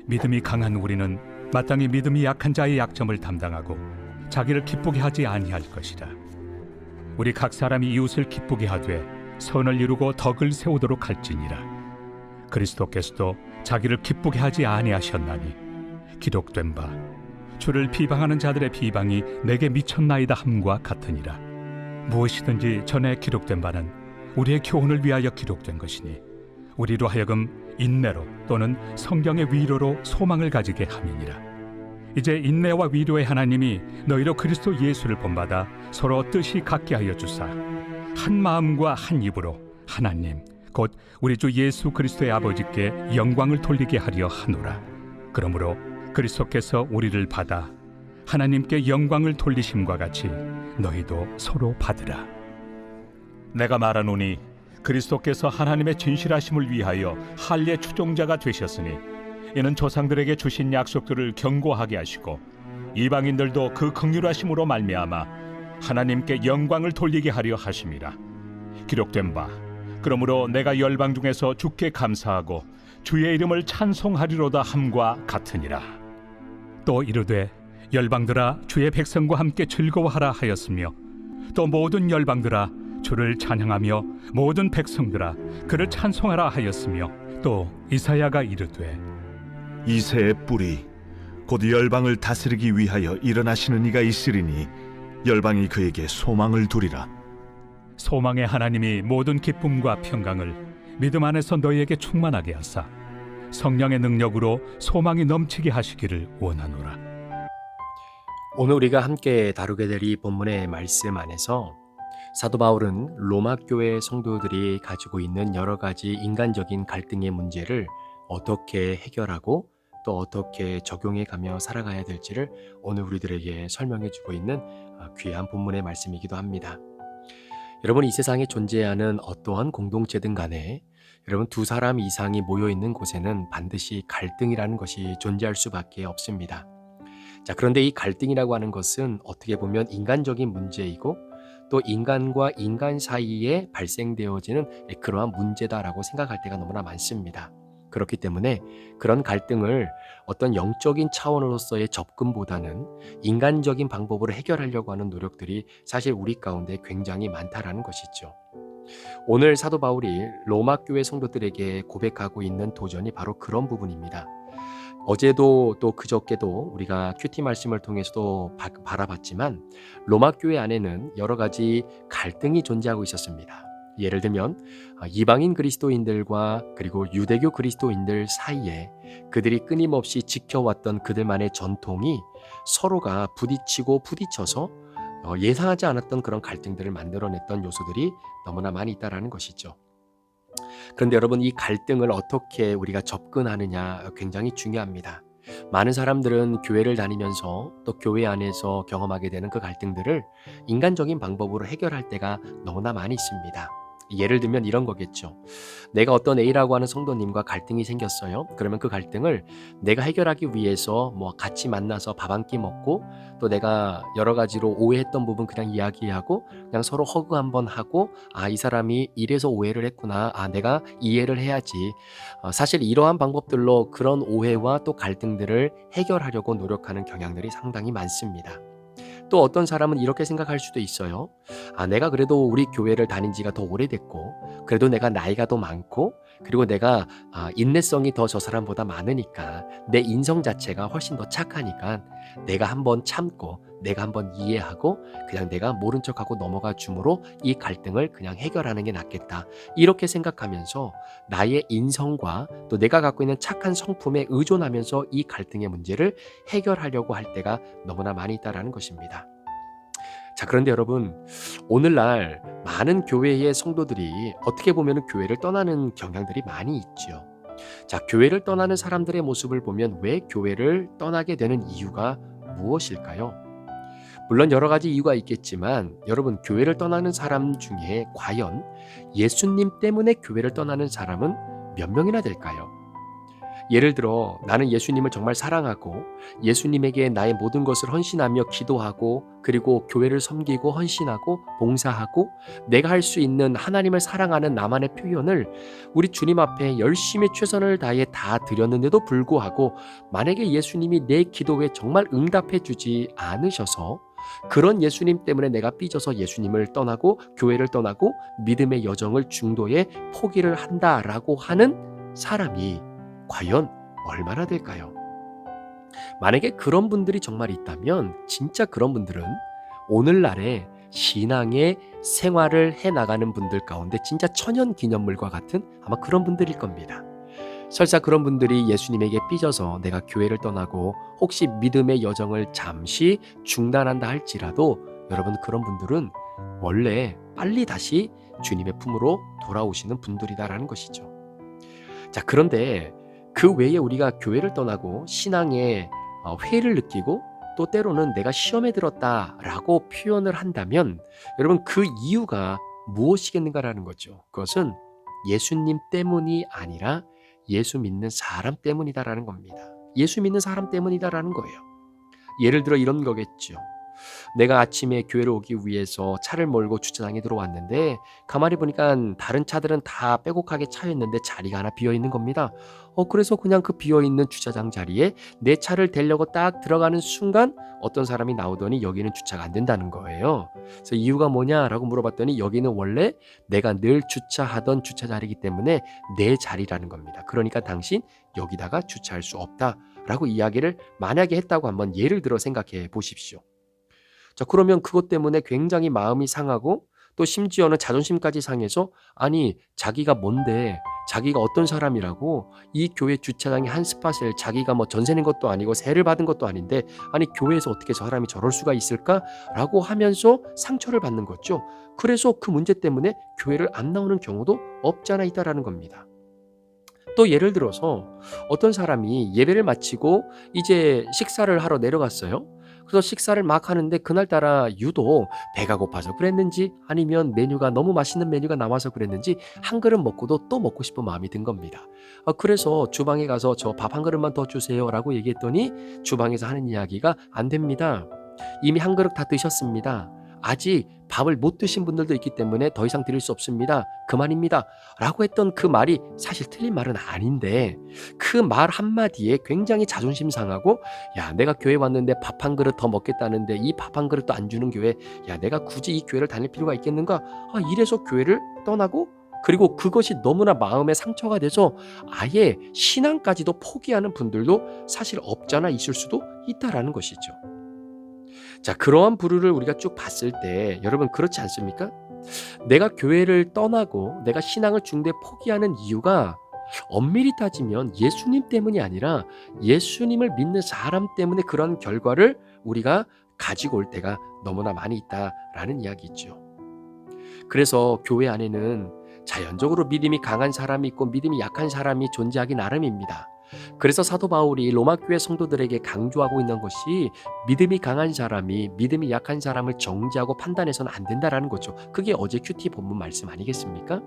믿음이 강한 우리는 마땅히 믿음이 약한 자의 약점을 담당하고 자기를 기쁘게 하지 아니할 것이라. 우리 각 사람이 이웃을 기쁘게 하되 선을 이루고 덕을 세우도록 할지니라. 그리스도께서도 자기를 기쁘게 하지 아니하셨나니 기록된 바 주를 비방하는 자들의 비방이 내게 미쳤나이다 함과 같으니라. 무엇이든지 전에 기록된 바는 우리의 교훈을 위하여 기록된 것이니 우리로 하여금 인내로 또는 성경의 위로로 소망을 가지게 함이니라. 이제 인내와 위로의 하나님이 너희로 그리스도 예수를 본받아 서로 뜻이 같게 하여 주사 한 마음과 한 입으로 하나님 곧 우리 주 예수 그리스도의 아버지께 영광을 돌리게 하려 하노라. 그러므로 그리스도께서 우리를 받아 하나님께 영광을 돌리심과 같이 너희도 서로 받으라. 내가 말하노니 그리스도께서 하나님의 진실하심을 위하여 할례 추종자가 되셨으니 이는 조상들에게 주신 약속들을 견고하게 하시고 이방인들도 그 긍휼하심으로 말미암아 하나님께 영광을 돌리게 하려 하심이라. 기록된 바 그러므로 내가 열방 중에서 주께 감사하고 주의 이름을 찬송하리로다 함과 같으니라. 또 이르되 열방들아 주의 백성과 함께 즐거워하라 하였으며 또 모든 열방들아 주를 찬양하며 모든 백성들아 그를 찬송하라 하였으며 또 이사야가 이르되 이새의 뿌리 곧 열방을 다스리기 위하여 일어나시는 이가 있으리니 열방이 그에게 소망을 두리라. 소망의 하나님이 모든 기쁨과 평강을 믿음 안에서 너희에게 충만하게 하사 성령의 능력으로 소망이 넘치게 하시기를 원하노라. 오늘 우리가 함께 다루게 될 이 본문의 말씀 안에서 사도 바울은 로마 교회 성도들이 가지고 있는 여러 가지 인간적인 갈등의 문제를 어떻게 해결하고 또 어떻게 적용해 가며 살아가야 될지를 오늘 우리들에게 설명해 주고 있는 귀한 본문의 말씀이기도 합니다. 여러분, 이 세상에 존재하는 어떠한 공동체든 간에 여러분 두 사람 이상이 모여 있는 곳에는 반드시 갈등이라는 것이 존재할 수밖에 없습니다. 자, 그런데 이 갈등이라고 하는 것은 어떻게 보면 인간적인 문제이고 또 인간과 인간 사이에 발생되어지는 그러한 문제다라고 생각할 때가 너무나 많습니다. 그렇기 때문에 그런 갈등을 어떤 영적인 차원으로서의 접근보다는 인간적인 방법으로 해결하려고 하는 노력들이 사실 우리 가운데 굉장히 많다라는 것이죠. 오늘 사도 바울이 로마 교회 성도들에게 고백하고 있는 도전이 바로 그런 부분입니다. 어제도 또 그저께도 우리가 큐티 말씀을 통해서도 바라봤지만 로마 교회 안에는 여러 가지 갈등이 존재하고 있었습니다. 예를 들면 이방인 그리스도인들과 그리고 유대교 그리스도인들 사이에 그들이 끊임없이 지켜왔던 그들만의 전통이 서로가 부딪히고 부딪혀서 예상하지 않았던 그런 갈등들을 만들어냈던 요소들이 너무나 많이 있다는 것이죠. 그런데 여러분, 이 갈등을 어떻게 우리가 접근하느냐 굉장히 중요합니다. 많은 사람들은 교회를 다니면서 또 교회 안에서 경험하게 되는 그 갈등들을 인간적인 방법으로 해결할 때가 너무나 많이 있습니다. 예를 들면 이런 거겠죠. 내가 어떤 A라고 하는 성도님과 갈등이 생겼어요. 그러면 그 갈등을 내가 해결하기 위해서 같이 만나서 밥 한 끼 먹고 또 내가 여러 가지로 오해했던 부분 그냥 이야기하고 그냥 서로 허그 한번 하고 이 사람이 이래서 오해를 했구나. 내가 이해를 해야지. 사실 이러한 방법들로 그런 오해와 또 갈등들을 해결하려고 노력하는 경향들이 상당히 많습니다. 또 어떤 사람은 이렇게 생각할 수도 있어요. 내가 그래도 우리 교회를 다닌 지가 더 오래됐고 그래도 내가 나이가 더 많고 그리고 내가 인내성이 더 저 사람보다 많으니까 내 인성 자체가 훨씬 더 착하니까 내가 한번 참고 내가 한번 이해하고 그냥 내가 모른 척하고 넘어가 주므로 이 갈등을 그냥 해결하는 게 낫겠다. 이렇게 생각하면서 나의 인성과 또 내가 갖고 있는 착한 성품에 의존하면서 이 갈등의 문제를 해결하려고 할 때가 너무나 많이 있다는 것입니다. 자, 그런데 여러분, 오늘날 많은 교회의 성도들이 어떻게 보면 교회를 떠나는 경향들이 많이 있죠. 자, 교회를 떠나는 사람들의 모습을 보면 왜 교회를 떠나게 되는 이유가 무엇일까요? 물론 여러 가지 이유가 있겠지만 여러분, 교회를 떠나는 사람 중에 과연 예수님 때문에 교회를 떠나는 사람은 몇 명이나 될까요? 예를 들어 나는 예수님을 정말 사랑하고 예수님에게 나의 모든 것을 헌신하며 기도하고 그리고 교회를 섬기고 헌신하고 봉사하고 내가 할 수 있는 하나님을 사랑하는 나만의 표현을 우리 주님 앞에 열심히 최선을 다해 다 드렸는데도 불구하고 만약에 예수님이 내 기도에 정말 응답해 주지 않으셔서 그런 예수님 때문에 내가 삐져서 예수님을 떠나고 교회를 떠나고 믿음의 여정을 중도에 포기를 한다라고 하는 사람이 과연 얼마나 될까요? 만약에 그런 분들이 정말 있다면 진짜 그런 분들은 오늘날의 신앙의 생활을 해나가는 분들 가운데 진짜 천연기념물과 같은 아마 그런 분들일 겁니다. 설사 그런 분들이 예수님에게 삐져서 내가 교회를 떠나고 혹시 믿음의 여정을 잠시 중단한다 할지라도 여러분 그런 분들은 원래 빨리 다시 주님의 품으로 돌아오시는 분들이다라는 것이죠. 자, 그런데 그 외에 우리가 교회를 떠나고 신앙의 회의를 느끼고 또 때로는 내가 시험에 들었다라고 표현을 한다면 여러분 그 이유가 무엇이겠는가라는 거죠. 그것은 예수님 때문이 아니라 예수 믿는 사람 때문이다라는 겁니다. 예수 믿는 사람 때문이다라는 거예요. 예를 들어 이런 거겠죠. 내가 아침에 교회를 오기 위해서 차를 몰고 주차장에 들어왔는데 가만히 보니까 다른 차들은 다 빼곡하게 차 있는데 자리가 하나 비어 있는 겁니다. 그래서 그냥 그 비어 있는 주차장 자리에 내 차를 대려고 딱 들어가는 순간 어떤 사람이 나오더니 여기는 주차가 안 된다는 거예요. 그래서 이유가 뭐냐라고 물어봤더니 여기는 원래 내가 늘 주차하던 주차 자리이기 때문에 내 자리라는 겁니다. 그러니까 당신 여기다가 주차할 수 없다라고 이야기를 만약에 했다고 한번 예를 들어 생각해 보십시오. 자, 그러면 그것 때문에 굉장히 마음이 상하고 또 심지어는 자존심까지 상해서 아니 자기가 뭔데 자기가 어떤 사람이라고 이 교회 주차장에 한 스팟을 자기가 뭐 전세 낸 것도 아니고 세를 받은 것도 아닌데 아니 교회에서 어떻게 저 사람이 저럴 수가 있을까라고 하면서 상처를 받는 거죠. 그래서 그 문제 때문에 교회를 안 나오는 경우도 없지 않아 있다라는 겁니다. 또 예를 들어서 어떤 사람이 예배를 마치고 이제 식사를 하러 내려갔어요. 그래서 식사를 막 하는데 그날따라 유독 배가 고파서 그랬는지 아니면 메뉴가 너무 맛있는 메뉴가 나와서 그랬는지 한 그릇 먹고도 또 먹고 싶은 마음이 든 겁니다. 그래서 주방에 가서 저 밥 한 그릇만 더 주세요 라고 얘기했더니 주방에서 하는 이야기가 안 됩니다. 이미 한 그릇 다 드셨습니다. 아직 밥을 못 드신 분들도 있기 때문에 더 이상 드릴 수 없습니다. 그만입니다. 라고 했던 그 말이 사실 틀린 말은 아닌데 그 말 한마디에 굉장히 자존심 상하고 야 내가 교회 왔는데 밥 한 그릇 더 먹겠다는데 이 밥 한 그릇도 안 주는 교회 야 내가 굳이 이 교회를 다닐 필요가 있겠는가 이래서 교회를 떠나고 그리고 그것이 너무나 마음에 상처가 돼서 아예 신앙까지도 포기하는 분들도 사실 없잖아 있을 수도 있다라는 것이죠. 자, 그러한 부류를 우리가 쭉 봤을 때 여러분 그렇지 않습니까? 내가 교회를 떠나고 내가 신앙을 중대 포기하는 이유가 엄밀히 따지면 예수님 때문이 아니라 예수님을 믿는 사람 때문에 그런 결과를 우리가 가지고 올 때가 너무나 많이 있다라는 이야기죠. 그래서 교회 안에는 자연적으로 믿음이 강한 사람이 있고 믿음이 약한 사람이 존재하기 나름입니다. 그래서 사도 바울이 로마 교회 성도들에게 강조하고 있는 것이 믿음이 강한 사람이 믿음이 약한 사람을 정죄하고 판단해서는 안 된다라는 거죠. 그게 어제 큐티 본문 말씀 아니겠습니까?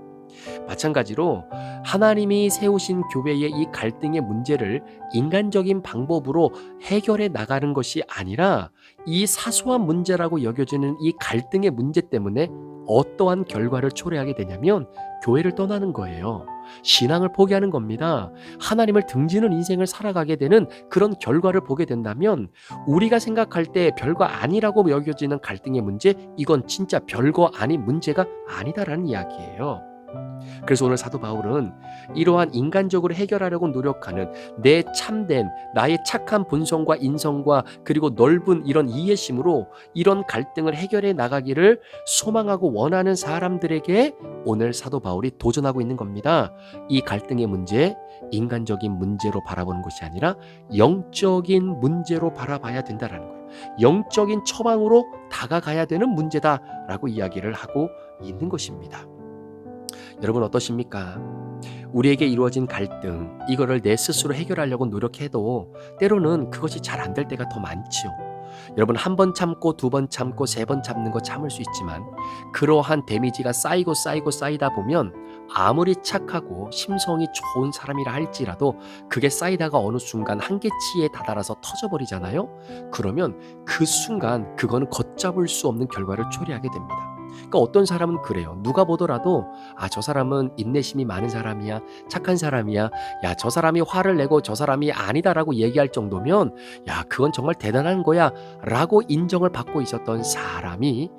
마찬가지로 하나님이 세우신 교회의 이 갈등의 문제를 인간적인 방법으로 해결해 나가는 것이 아니라 이 사소한 문제라고 여겨지는 이 갈등의 문제 때문에 어떠한 결과를 초래하게 되냐면 교회를 떠나는 거예요. 신앙을 포기하는 겁니다. 하나님을 등지는 인생을 살아가게 되는 그런 결과를 보게 된다면 우리가 생각할 때 별거 아니라고 여겨지는 갈등의 문제, 이건 진짜 별거 아닌 문제가 아니다라는 이야기예요. 그래서 오늘 사도 바울은 이러한 인간적으로 해결하려고 노력하는 내 참된 나의 착한 본성과 인성과 그리고 넓은 이런 이해심으로 이런 갈등을 해결해 나가기를 소망하고 원하는 사람들에게 오늘 사도 바울이 도전하고 있는 겁니다. 이 갈등의 문제, 인간적인 문제로 바라보는 것이 아니라 영적인 문제로 바라봐야 된다는 거예요. 영적인 처방으로 다가가야 되는 문제다라고 이야기를 하고 있는 것입니다. 여러분 어떠십니까? 우리에게 이루어진 갈등, 이거를 내 스스로 해결하려고 노력해도 때로는 그것이 잘 안 될 때가 더 많죠. 여러분, 한 번 참고 두 번 참고 세 번 참는 거 참을 수 있지만 그러한 데미지가 쌓이고 쌓이고 쌓이다 보면 아무리 착하고 심성이 좋은 사람이라 할지라도 그게 쌓이다가 어느 순간 한계치에 다다라서 터져버리잖아요. 그러면 그 순간 그거는 걷잡을 수 없는 결과를 초래하게 됩니다. 그러니까 어떤 사람은 그래요. 누가 보더라도 저 사람은 인내심이 많은 사람이야, 착한 사람이야, 야, 저 사람이 화를 내고 저 사람이 아니다라고 얘기할 정도면 야, 그건 정말 대단한 거야 라고 인정을 받고 있었던 사람이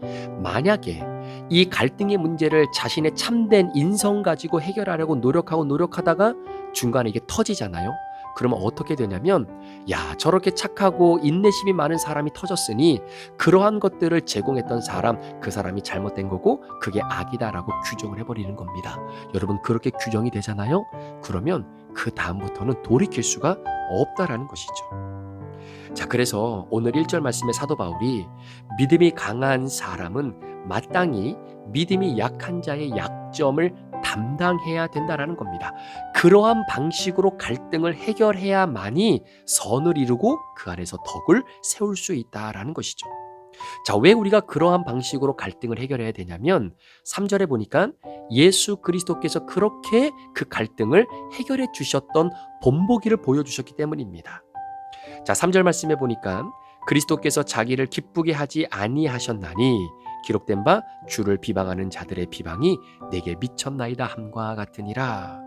만약에 이 갈등의 문제를 자신의 참된 인성 가지고 해결하려고 노력하다가 중간에 이게 터지잖아요. 그러면 어떻게 되냐면, 야, 저렇게 착하고 인내심이 많은 사람이 터졌으니 그러한 것들을 제공했던 사람, 그 사람이 잘못된 거고 그게 악이다라고 규정을 해버리는 겁니다. 여러분, 그렇게 규정이 되잖아요. 그러면 그 다음부터는 돌이킬 수가 없다라는 것이죠. 자, 그래서 오늘 1절 말씀에 사도 바울이 믿음이 강한 사람은 마땅히 믿음이 약한 자의 약점을 담당해야 된다라는 겁니다. 그러한 방식으로 갈등을 해결해야만이 선을 이루고 그 안에서 덕을 세울 수 있다라는 것이죠. 자, 왜 우리가 그러한 방식으로 갈등을 해결해야 되냐면 3절에 보니까 예수 그리스도께서 그렇게 그 갈등을 해결해 주셨던 본보기를 보여주셨기 때문입니다. 자, 3절 말씀에 보니까 그리스도께서 자기를 기쁘게 하지 아니하셨나니 기록된 바 주를 비방하는 자들의 비방이 내게 미쳤나이다 함과 같으니라.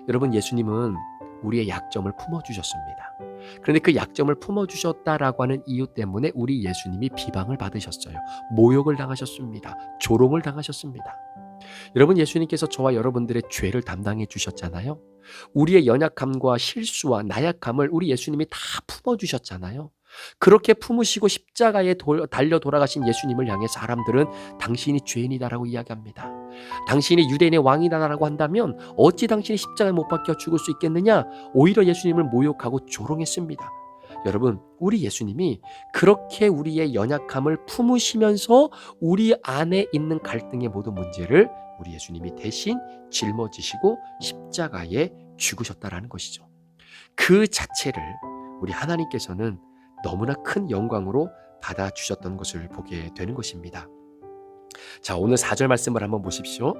여러분, 예수님은 우리의 약점을 품어주셨습니다. 그런데 그 약점을 품어주셨다라고 하는 이유 때문에 우리 예수님이 비방을 받으셨어요. 모욕을 당하셨습니다. 조롱을 당하셨습니다. 여러분, 예수님께서 저와 여러분들의 죄를 담당해 주셨잖아요. 우리의 연약함과 실수와 나약함을 우리 예수님이 다 품어주셨잖아요. 그렇게 품으시고 십자가에 달려 돌아가신 예수님을 향해 사람들은 당신이 죄인이다라고 이야기합니다. 당신이 유대인의 왕이다라고 한다면 어찌 당신이 십자가에 못 박혀 죽을 수 있겠느냐? 오히려 예수님을 모욕하고 조롱했습니다. 여러분, 우리 예수님이 그렇게 우리의 연약함을 품으시면서 우리 안에 있는 갈등의 모든 문제를 우리 예수님이 대신 짊어지시고 십자가에 죽으셨다라는 것이죠. 그 자체를 우리 하나님께서는 너무나 큰 영광으로 받아주셨던 것을 보게 되는 것입니다. 자, 오늘 4절 말씀을 한번 보십시오.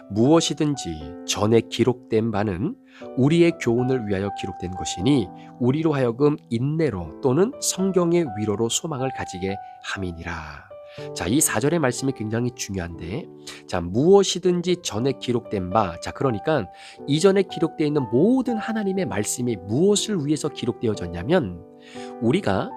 무엇이든지 전에 기록된 바는 우리의 교훈을 위하여 기록된 것이니 우리로 하여금 인내로 또는 성경의 위로로 소망을 가지게 함이니라. 자, 이 4절의 말씀이 굉장히 중요한데, 자, 무엇이든지 전에 기록된 바, 자, 그러니까 이전에 기록되어 있는 모든 하나님의 말씀이 무엇을 위해서 기록되어졌냐면 우리가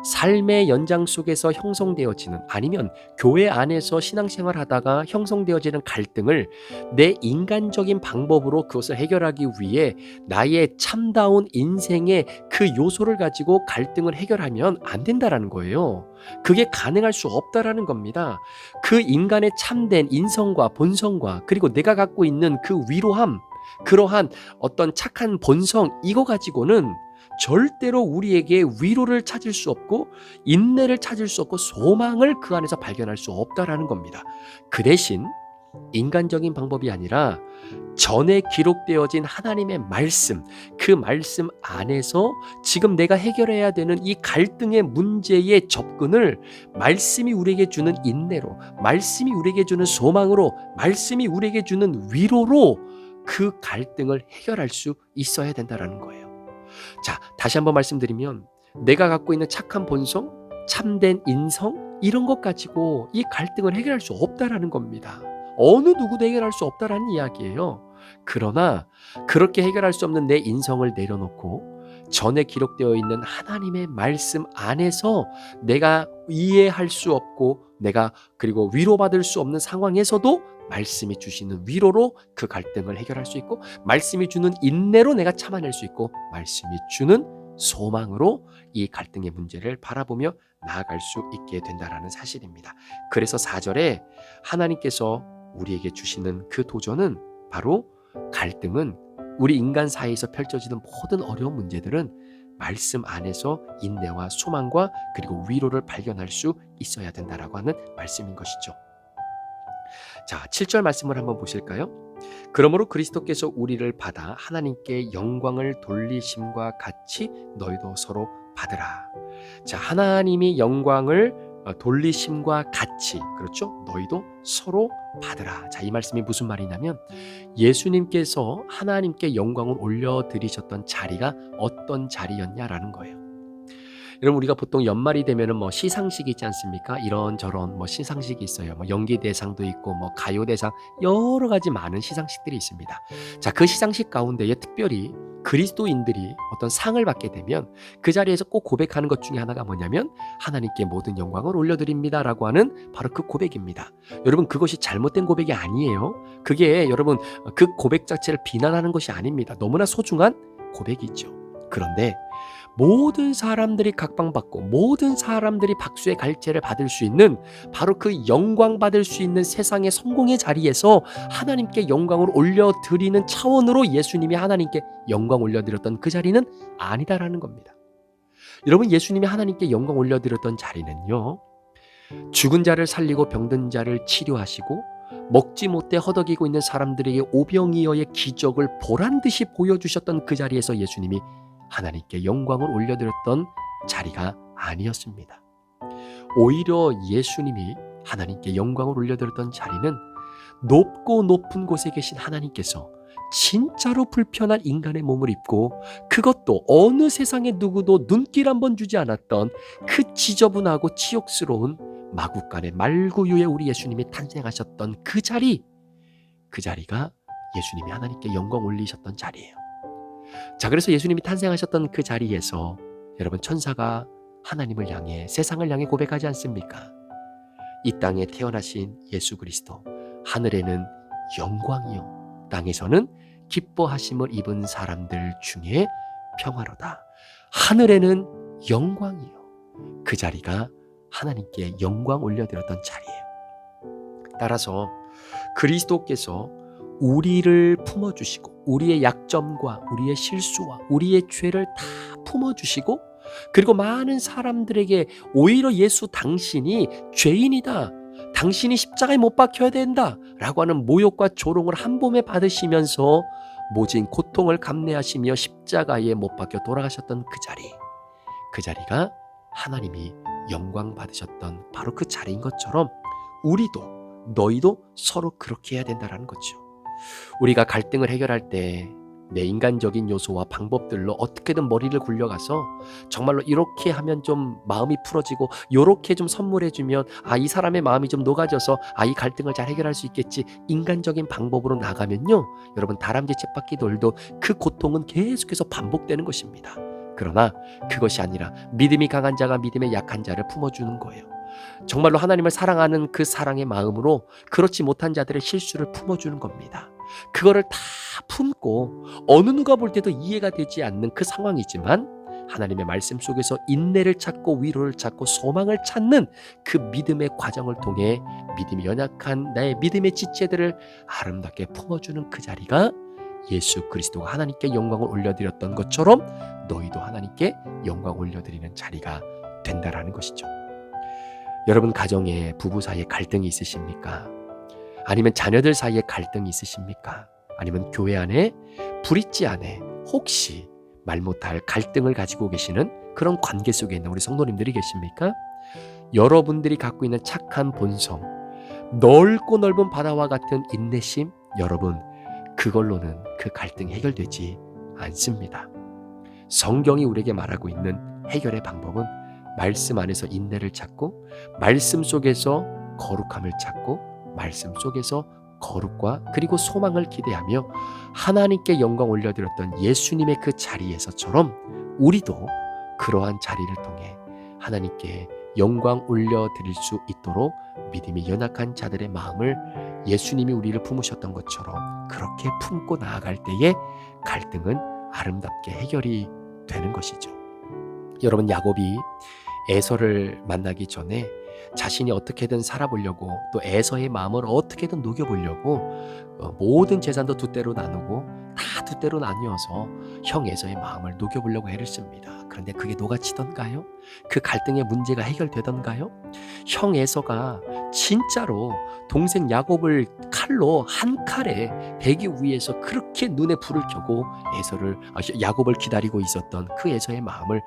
삶의 연장 속에서 형성되어지는, 아니면 교회 안에서 신앙생활 하다가 형성되어지는 갈등을 내 인간적인 방법으로 그것을 해결하기 위해 나의 참다운 인생의 그 요소를 가지고 갈등을 해결하면 안 된다라는 거예요. 그게 가능할 수 없다라는 겁니다. 그 인간의 참된 인성과 본성과 그리고 내가 갖고 있는 그 위로함, 그러한 어떤 착한 본성, 이거 가지고는 절대로 우리에게 위로를 찾을 수 없고 인내를 찾을 수 없고 소망을 그 안에서 발견할 수 없다라는 겁니다. 그 대신 인간적인 방법이 아니라 전에 기록되어진 하나님의 말씀, 그 말씀 안에서 지금 내가 해결해야 되는 이 갈등의 문제의 접근을 말씀이 우리에게 주는 인내로, 말씀이 우리에게 주는 소망으로, 말씀이 우리에게 주는 위로로 그 갈등을 해결할 수 있어야 된다는 거예요. 자, 다시 한번 말씀드리면 내가 갖고 있는 착한 본성, 참된 인성, 이런 것 가지고 이 갈등을 해결할 수 없다라는 겁니다. 어느 누구도 해결할 수 없다라는 이야기예요. 그러나 그렇게 해결할 수 없는 내 인성을 내려놓고 전에 기록되어 있는 하나님의 말씀 안에서 내가 이해할 수 없고 내가 그리고 위로받을 수 없는 상황에서도 말씀이 주시는 위로로 그 갈등을 해결할 수 있고, 말씀이 주는 인내로 내가 참아낼 수 있고, 말씀이 주는 소망으로 이 갈등의 문제를 바라보며 나아갈 수 있게 된다는 사실입니다. 그래서 4절에 하나님께서 우리에게 주시는 그 도전은 바로 갈등은 우리 인간 사이에서 펼쳐지는 모든 어려운 문제들은 말씀 안에서 인내와 소망과 그리고 위로를 발견할 수 있어야 된다라고 하는 말씀인 것이죠. 자, 7절 말씀을 한번 보실까요? 그러므로 그리스도께서 우리를 받아 하나님께 영광을 돌리심과 같이 너희도 서로 받으라. 자, 하나님이 영광을 돌리심과 같이, 그렇죠? 너희도 서로 받으라. 자, 이 말씀이 무슨 말이냐면 예수님께서 하나님께 영광을 올려드리셨던 자리가 어떤 자리였냐라는 거예요. 여러분, 우리가 보통 연말이 되면은 뭐 시상식이 있지 않습니까? 이런저런 뭐 시상식이 있어요. 뭐 연기 대상도 있고 뭐 가요 대상, 여러 가지 많은 시상식들이 있습니다. 자, 그 시상식 가운데에 특별히 그리스도인들이 어떤 상을 받게 되면 그 자리에서 꼭 고백하는 것 중에 하나가 뭐냐면 하나님께 모든 영광을 올려드립니다라고 하는 바로 그 고백입니다. 여러분, 그것이 잘못된 고백이 아니에요. 그게 여러분 그 고백 자체를 비난하는 것이 아닙니다. 너무나 소중한 고백이죠. 그런데 모든 사람들이 각광받고 모든 사람들이 박수의 갈채를 받을 수 있는 바로 그 영광 받을 수 있는 세상의 성공의 자리에서 하나님께 영광을 올려드리는 차원으로 예수님이 하나님께 영광 올려드렸던 그 자리는 아니다라는 겁니다. 여러분, 예수님이 하나님께 영광 올려드렸던 자리는요, 죽은 자를 살리고 병든 자를 치료하시고 먹지 못해 허덕이고 있는 사람들에게 오병이어의 기적을 보란듯이 보여주셨던 그 자리에서 예수님이 하나님께 영광을 올려드렸던 자리가 아니었습니다. 오히려 예수님이 하나님께 영광을 올려드렸던 자리는 높고 높은 곳에 계신 하나님께서 진짜로 불편한 인간의 몸을 입고 그것도 어느 세상의 누구도 눈길 한번 주지 않았던 그 지저분하고 치욕스러운 마구간의 말구유에 우리 예수님이 탄생하셨던 그 자리가 예수님이 하나님께 영광 올리셨던 자리예요. 자, 그래서 예수님이 탄생하셨던 그 자리에서 여러분, 천사가 하나님을 향해, 세상을 향해 고백하지 않습니까? 이 땅에 태어나신 예수 그리스도, 하늘에는 영광이요 땅에서는 기뻐하심을 입은 사람들 중에 평화로다. 하늘에는 영광이요. 그 자리가 하나님께 영광 올려드렸던 자리예요. 따라서 그리스도께서 우리를 품어주시고 우리의 약점과 우리의 실수와 우리의 죄를 다 품어주시고, 그리고 많은 사람들에게 오히려 예수 당신이 죄인이다, 당신이 십자가에 못 박혀야 된다 라고 하는 모욕과 조롱을 한 몸에 받으시면서 모진 고통을 감내하시며 십자가에 못 박혀 돌아가셨던 그 자리가 하나님이 영광 받으셨던 바로 그 자리인 것처럼 우리도, 너희도 서로 그렇게 해야 된다는 거죠. 우리가 갈등을 해결할 때 내 인간적인 요소와 방법들로 어떻게든 머리를 굴려가서 정말로 이렇게 하면 좀 마음이 풀어지고 이렇게 좀 선물해주면 이 사람의 마음이 좀 녹아져서 이 갈등을 잘 해결할 수 있겠지, 인간적인 방법으로 나가면요, 여러분, 다람쥐 쳇바퀴 돌도 그 고통은 계속해서 반복되는 것입니다. 그러나 그것이 아니라 믿음이 강한 자가 믿음의 약한 자를 품어주는 거예요. 정말로 하나님을 사랑하는 그 사랑의 마음으로 그렇지 못한 자들의 실수를 품어주는 겁니다. 그거를 다 품고 어느 누가 볼 때도 이해가 되지 않는 그 상황이지만 하나님의 말씀 속에서 인내를 찾고 위로를 찾고 소망을 찾는 그 믿음의 과정을 통해 믿음이 연약한 나의 믿음의 지체들을 아름답게 품어주는 그 자리가 예수 그리스도가 하나님께 영광을 올려드렸던 것처럼 너희도 하나님께 영광 올려드리는 자리가 된다라는 것이죠. 여러분, 가정에 부부 사이에 갈등이 있으십니까? 아니면 자녀들 사이에 갈등이 있으십니까? 아니면 교회 안에, 브릿지 안에 혹시 말 못할 갈등을 가지고 계시는 그런 관계 속에 있는 우리 성도님들이 계십니까? 여러분들이 갖고 있는 착한 본성, 넓고 넓은 바다와 같은 인내심, 여러분, 그걸로는 그 갈등이 해결되지 않습니다. 성경이 우리에게 말하고 있는 해결의 방법은 말씀 안에서 인내를 찾고, 말씀 속에서 거룩함을 찾고, 말씀 속에서 거룩과 그리고 소망을 기대하며 하나님께 영광 올려드렸던 예수님의 그 자리에서처럼 우리도 그러한 자리를 통해 하나님께 영광 올려드릴 수 있도록 믿음이 연약한 자들의 마음을 예수님이 우리를 품으셨던 것처럼 그렇게 품고 나아갈 때에 갈등은 아름답게 해결이 되는 것이죠. 여러분, 야곱이 에서를 만나기 전에 자신이 어떻게든 살아보려고, 또 에서의 마음을 어떻게든 녹여보려고 모든 재산도 두 대로 나누고 다 두 대로 나뉘어서 형 에서의 마음을 녹여보려고 애를 씁니다. 그런데 그게 녹아치던가요? 그 갈등의 문제가 해결되던가요? 형 에서가 진짜로 동생 야곱을 칼로 한 칼에 베기 위해서 그렇게 눈에 불을 켜고 야곱을 기다리고 있었던 그 에서의 마음을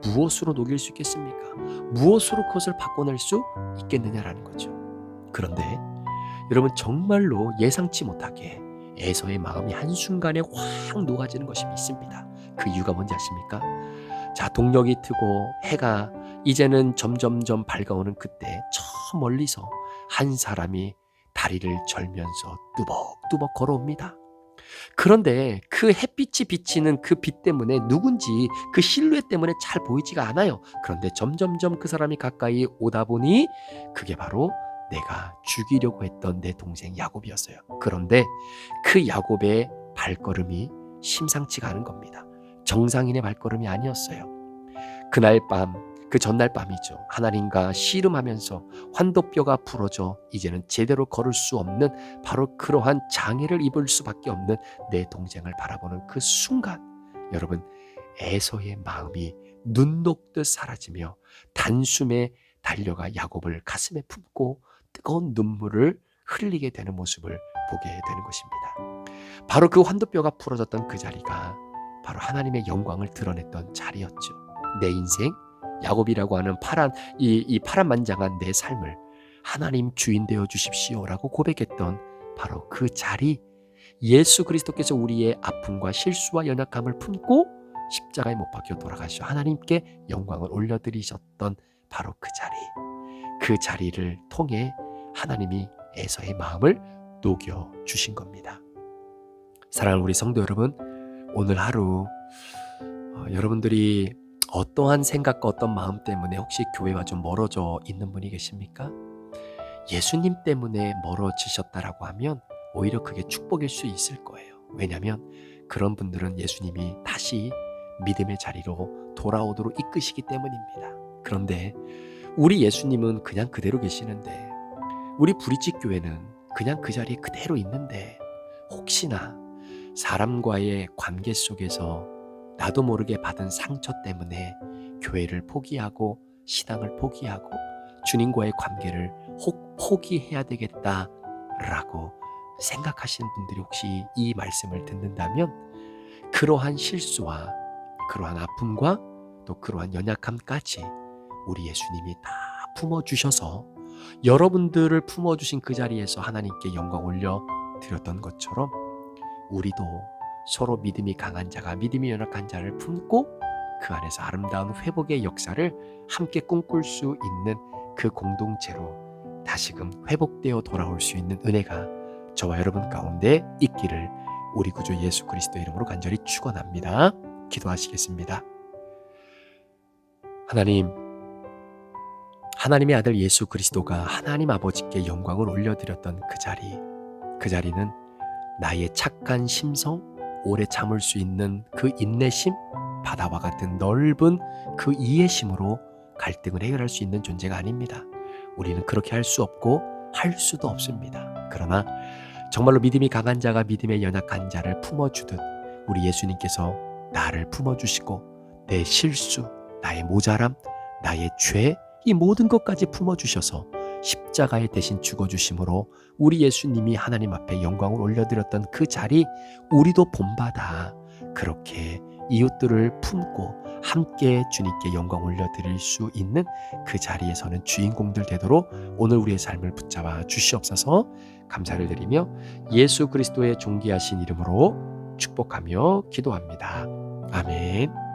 무엇으로 녹일 수 있겠습니까? 무엇으로 그것을 바꿔낼 수 있겠느냐라는 거죠. 그런데 여러분, 정말로 예상치 못하게 에서의 마음이 한순간에 확 녹아지는 것이 있습니다. 그 이유가 뭔지 아십니까? 자, 동력이 트고 해가 이제는 점점점 밝아오는 그때 저 멀리서 한 사람이 다리를 절면서 뚜벅뚜벅 걸어옵니다. 그런데 그 햇빛이 비치는 그 빛 때문에 누군지 그 실루엣 때문에 잘 보이지가 않아요. 그런데 점점점 그 사람이 가까이 오다 보니 그게 바로 내가 죽이려고 했던 내 동생 야곱이었어요. 그런데 그 야곱의 발걸음이 심상치가 않은 겁니다. 정상인의 발걸음이 아니었어요. 그날 밤, 그 전날 밤이죠. 하나님과 씨름하면서 환도뼈가 부러져 이제는 제대로 걸을 수 없는 바로 그러한 장애를 입을 수밖에 없는 내 동생을 바라보는 그 순간, 여러분, 에서의 마음이 눈 녹듯 사라지며 단숨에 달려가 야곱을 가슴에 품고 뜨거운 눈물을 흘리게 되는 모습을 보게 되는 것입니다. 바로 그 환도뼈가 부러졌던 그 자리가 바로 하나님의 영광을 드러냈던 자리였죠. 내 인생, 야곱이라고 하는 이 파란만장한 내 삶을 하나님 주인 되어 주십시오라고 고백했던 바로 그 자리, 예수 그리스도께서 우리의 아픔과 실수와 연약함을 품고 십자가에 못 박혀 돌아가시어 하나님께 영광을 올려드리셨던 바로 그 자리, 그 자리를 통해 하나님이 에서의 마음을 녹여주신 겁니다. 사랑하는 우리 성도 여러분, 오늘 하루 여러분들이 어떠한 생각과 어떤 마음 때문에 혹시 교회와 좀 멀어져 있는 분이 계십니까? 예수님 때문에 멀어지셨다라고 하면 오히려 그게 축복일 수 있을 거예요. 왜냐하면 그런 분들은 예수님이 다시 믿음의 자리로 돌아오도록 이끄시기 때문입니다. 그런데 우리 예수님은 그냥 그대로 계시는데, 우리 부리집 교회는 그냥 그 자리에 그대로 있는데, 혹시나 사람과의 관계 속에서 나도 모르게 받은 상처 때문에 교회를 포기하고 신앙을 포기하고 주님과의 관계를 포기해야 되겠다라고 생각하시는 분들이 혹시 이 말씀을 듣는다면, 그러한 실수와 그러한 아픔과 또 그러한 연약함까지 우리 예수님이 다 품어주셔서 여러분들을 품어주신 그 자리에서 하나님께 영광 올려드렸던 것처럼 우리도 서로 믿음이 강한 자가 믿음이 연약한 자를 품고 그 안에서 아름다운 회복의 역사를 함께 꿈꿀 수 있는 그 공동체로 다시금 회복되어 돌아올 수 있는 은혜가 저와 여러분 가운데 있기를 우리 구주 예수 그리스도의 이름으로 간절히 축원합니다. 기도하시겠습니다. 하나님의 아들 예수 그리스도가 하나님 아버지께 영광을 올려드렸던 그 자리는 나의 착한 심성, 오래 참을 수 있는 그 인내심, 바다와 같은 넓은 그 이해심으로 갈등을 해결할 수 있는 존재가 아닙니다. 우리는 그렇게 할 수 없고 할 수도 없습니다. 그러나 정말로 믿음이 강한 자가 믿음의 연약한 자를 품어주듯 우리 예수님께서 나를 품어주시고 내 실수, 나의 모자람, 나의 죄, 이 모든 것까지 품어주셔서 십자가에 대신 죽어주심으로 우리 예수님이 하나님 앞에 영광을 올려드렸던 그 자리, 우리도 본받아 그렇게 이웃들을 품고 함께 주님께 영광 올려드릴 수 있는 그 자리에서는 주인공들 되도록 오늘 우리의 삶을 붙잡아 주시옵소서. 감사를 드리며 예수 그리스도의 존귀하신 이름으로 축복하며 기도합니다. 아멘.